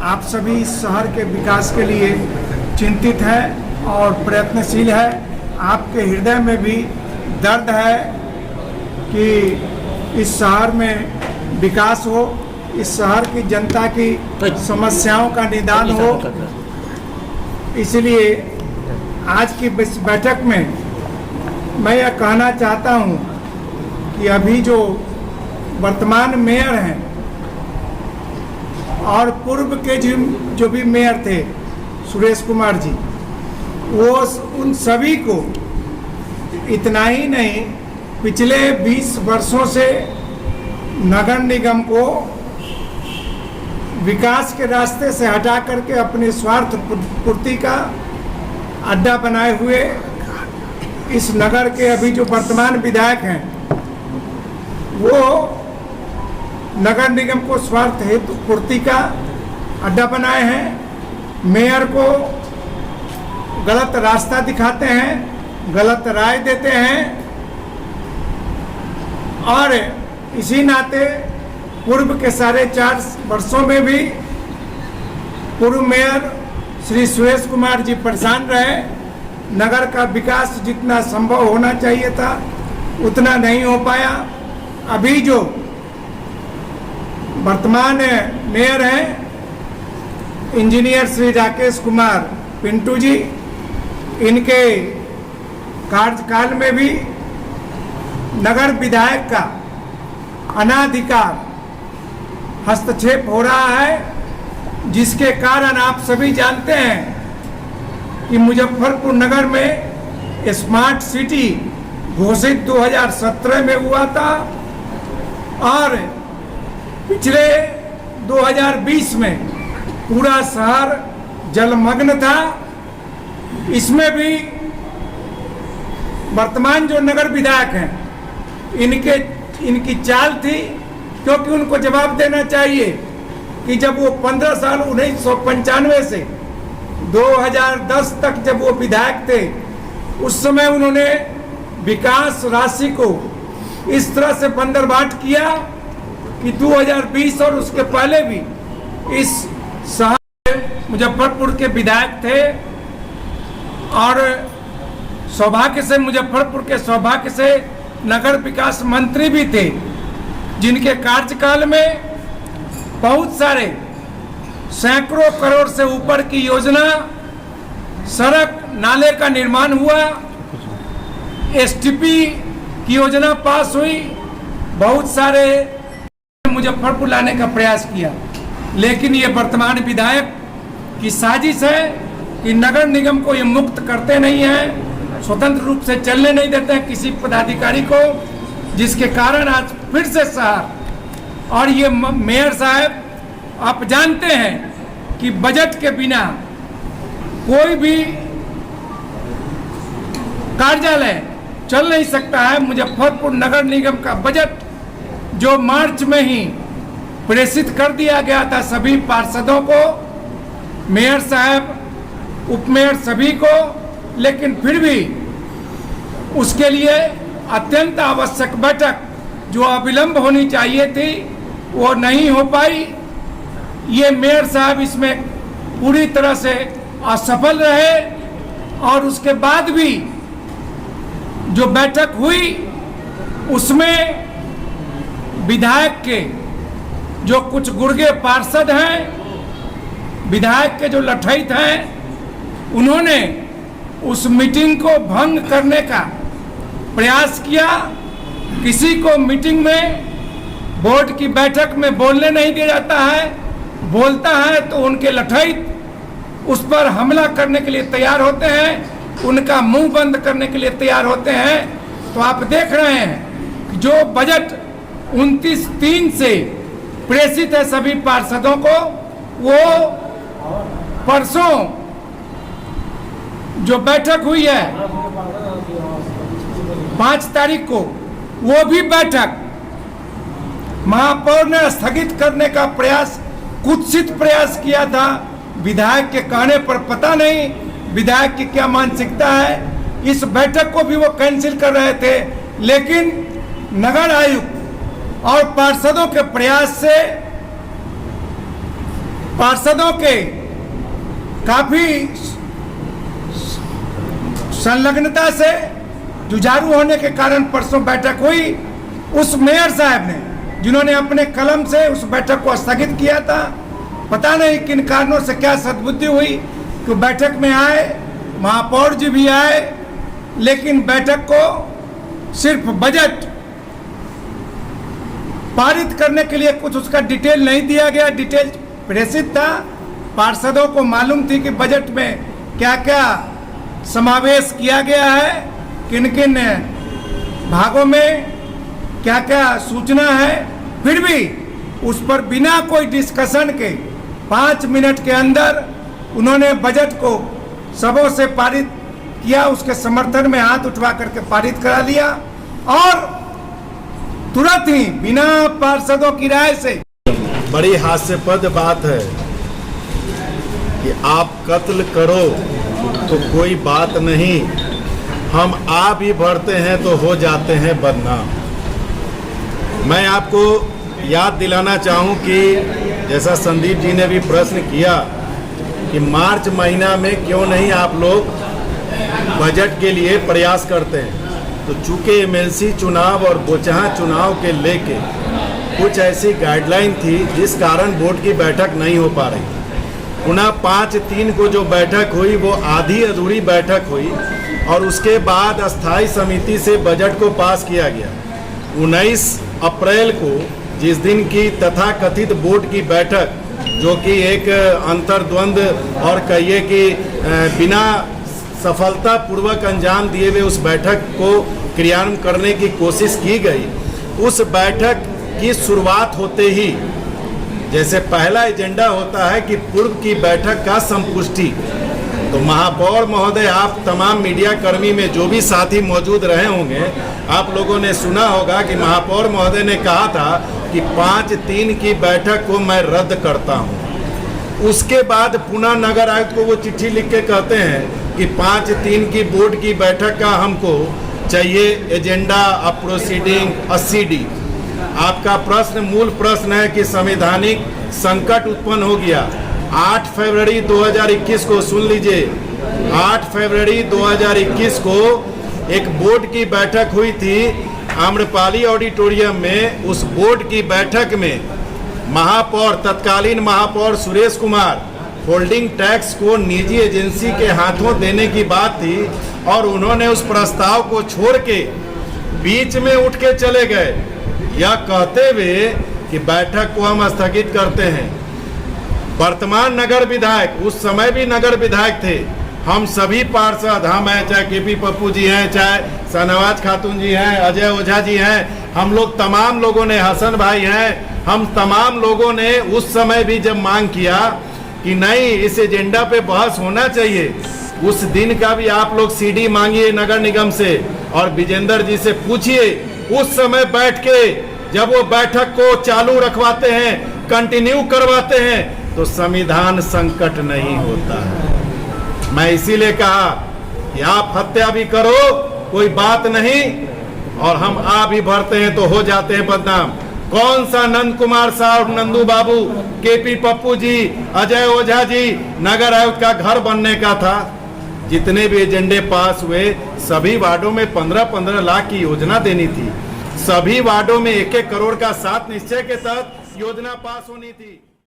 आप सभी इस शहर के विकास के लिए चिंतित है और प्रयत्नशील है। आपके हृदय में भी दर्द है कि इस शहर में विकास हो, इस शहर की जनता की समस्याओं का निदान हो। इसलिए आज की बैठक में मैं यह कहना चाहता हूं कि अभी जो वर्तमान मेयर हैं और पूर्व के जो भी मेयर थे सुरेश कुमार जी, वो उन सभी को इतना ही नहीं, पिछले 20 वर्षों से नगर निगम को विकास के रास्ते से हटा करके अपने स्वार्थ पूर्ति का अड्डा बनाए हुए इस नगर के अभी जो वर्तमान विधायक हैं वो नगर निगम को स्वार्थ हेतु पूर्ति का अड्डा बनाए हैं। मेयर को गलत रास्ता दिखाते हैं, गलत राय देते हैं और इसी नाते पूर्व के 4.5 वर्षों में भी पूर्व मेयर श्री सुरेश कुमार जी परेशान रहे। नगर का विकास जितना संभव होना चाहिए था उतना नहीं हो पाया। अभी जो वर्तमान मेयर हैं इंजीनियर श्री राकेश कुमार पिंटू जी, इनके कार्यकाल में भी नगर विधायक का अनाधिकार हस्तक्षेप हो रहा है, जिसके कारण आप सभी जानते हैं कि मुजफ्फरपुर नगर में स्मार्ट सिटी घोषित 2017 में हुआ था और पिछले 2020 में पूरा शहर जलमग्न था। इसमें भी वर्तमान जो नगर विधायक हैं इनकी चाल थी, क्योंकि उनको जवाब देना चाहिए कि जब वो 15 साल 1995 से 2010 तक जब वो विधायक थे, उस समय उन्होंने विकास राशि को इस तरह से बंदरबाट किया कि 2020 और उसके पहले भी इस शहर मुजफ्फरपुर के विधायक थे और सौभाग्य से मुजफ्फरपुर के सौभाग्य से नगर विकास मंत्री भी थे, जिनके कार्यकाल में बहुत सारे सैकड़ों करोड़ से ऊपर की योजना, सड़क नाले का निर्माण हुआ, एसटीपी की योजना पास हुई, बहुत सारे मुजफ्फरपुर लाने का प्रयास किया। लेकिन ये वर्तमान विधायक की साजिश है कि नगर निगम को ये मुक्त करते नहीं हैं, स्वतंत्र रूप से चलने नहीं देते हैं किसी पदाधिकारी को, जिसके कारण आज फिर से शहर और ये मेयर साहब, आप जानते हैं कि बजट के बिना कोई भी कार्यालय चल नहीं सकता है। मुजफ्फरपुर नगर निगम का बजट जो मार्च में ही प्रेषित कर दिया गया था सभी पार्षदों को, मेयर साहब, उपमेयर सभी को, लेकिन फिर भी उसके लिए अत्यंत आवश्यक बैठक जो अविलंब होनी चाहिए थी वो नहीं हो पाई। ये मेयर साहब इसमें पूरी तरह से असफल रहे और उसके बाद भी जो बैठक हुई उसमें विधायक के जो कुछ गुर्गे पार्षद हैं, विधायक के जो लठैत हैं, उन्होंने उस मीटिंग को भंग करने का प्रयास किया। किसी को मीटिंग में, बोर्ड की बैठक में बोलने नहीं दिया जाता है, बोलता है तो उनके लठैत उस पर हमला करने के लिए तैयार होते हैं, उनका मुंह बंद करने के लिए तैयार होते हैं। तो आप देख रहे हैं कि जो बजट 29/3 से प्रेषित है सभी पार्षदों को, वो परसों जो बैठक हुई है 5 तारीख को, वो भी बैठक महापौर ने स्थगित करने का प्रयास, कुत्सित प्रयास किया था। विधायक के कहने पर पता नहीं विधायक की क्या मानसिकता है, इस बैठक को भी वो कैंसिल कर रहे थे। लेकिन नगर आयुक्त और पार्षदों के प्रयास से पार्षदों के काफी संलग्नता से जुझारू होने के कारण परसों बैठक हुई। उस मेयर साहब ने, जिन्होंने अपने कलम से उस बैठक को स्थगित किया था, पता नहीं किन कारणों से क्या सद्बुद्धि हुई कि बैठक में आए, महापौर जी भी आए, लेकिन बैठक को सिर्फ बजट पारित करने के लिए कुछ उसका डिटेल नहीं दिया गया। डिटेल प्रेषित था, पार्षदों को मालूम थी कि बजट में क्या क्या समावेश किया गया है, किन किन भागों में क्या क्या सूचना है। फिर भी उस पर बिना कोई डिस्कशन के 5 मिनट के अंदर उन्होंने बजट को सबों से पारित किया, उसके समर्थन में हाथ उठवा करके पारित करा लिया और तुरंत ही बिना पार्षदों की राय से। बड़ी हास्यास्पद बात है कि आप कत्ल करो तो कोई बात नहीं, हम आ भी बढ़ते हैं तो हो जाते हैं बदनाम। मैं आपको याद दिलाना चाहूं कि जैसा संदीप जी ने भी प्रश्न किया कि मार्च महीना में क्यों नहीं आप लोग बजट के लिए प्रयास करते हैं, तो चूंकि एमएलसी चुनाव और बोचहा चुनाव के लेके कुछ ऐसी गाइडलाइन थी जिस कारण बोर्ड की बैठक नहीं हो पा रही। पुनः 5/3 को जो बैठक हुई वो आधी अधूरी बैठक हुई और उसके बाद अस्थाई समिति से बजट को पास किया गया। 19 अप्रैल को जिस दिन की तथाकथित बोर्ड की बैठक, जो कि एक अंतर्द्वंद और कहिए कि बिना सफलतापूर्वक अंजाम दिए हुए उस बैठक को क्रियान्वित करने की कोशिश की गई, उस बैठक की शुरुआत होते ही जैसे पहला एजेंडा होता है कि पूर्व की बैठक का संपुष्टि, तो महापौर महोदय, आप तमाम मीडिया कर्मी में जो भी साथी मौजूद रहे होंगे, आप लोगों ने सुना होगा कि महापौर महोदय ने कहा था कि 5/3 की बैठक को मैं रद्द करता हूं। उसके बाद पुनः नगर आयुक्त को वो चिट्ठी लिख के कहते हैं कि 5/3 की बोर्ड की बैठक का हमको चाहिए एजेंडा ऑफ प्रोसीडिंग 80D। आपका प्रश्न मूल प्रश्न है कि संवैधानिक संकट उत्पन्न हो गया। 8 फरवरी 2021 को सुन लीजिए, 8 फरवरी 2021 को एक बोर्ड की बैठक हुई थी आम्रपाली ऑडिटोरियम में। उस बोर्ड की बैठक में महापौर, तत्कालीन महापौर सुरेश कुमार, होल्डिंग टैक्स को निजी एजेंसी के हाथों देने की बात थी और उन्होंने उस प्रस्ताव को छोड़ के बीच में उठ के चले गए, यह कहते हुए कि बैठक को हम स्थगित करते हैं। वर्तमान नगर विधायक, उस समय भी नगर विधायक थे, हम सभी पार्षद, हम हैं, चाहे केपी पप्पू जी हैं, चाहे शाहनवाज खातून जी हैं, अजय ओझा जी हैं, हम लोग तमाम लोगों ने, हसन भाई हैं, हम तमाम लोगों ने उस समय भी जब मांग किया कि नहीं, इस एजेंडा पे बहस होना चाहिए, उस दिन का भी आप लोग सीडी मांगिए नगर निगम से और विजेंद्र जी से पूछिए। उस समय बैठ के जब वो बैठक को चालू रखवाते हैं, कंटिन्यू करवाते हैं, तो संविधान संकट नहीं होता है। मैं इसीलिए कहा कि आप हत्या भी करो कोई बात नहीं, और हम आ भी भरते हैं तो हो जाते हैं बदनाम। कौन सा नंद कुमार साहब, नंदू बाबू, केपी पप्पू जी, अजय ओझा जी, नगर आयुक्त का घर बनने का था। जितने भी एजेंडे पास हुए, सभी वार्डों में 15-15 लाख की योजना देनी थी, सभी वार्डों में 1-1 करोड़ का 7 निश्चय के तहत योजना पास होनी थी।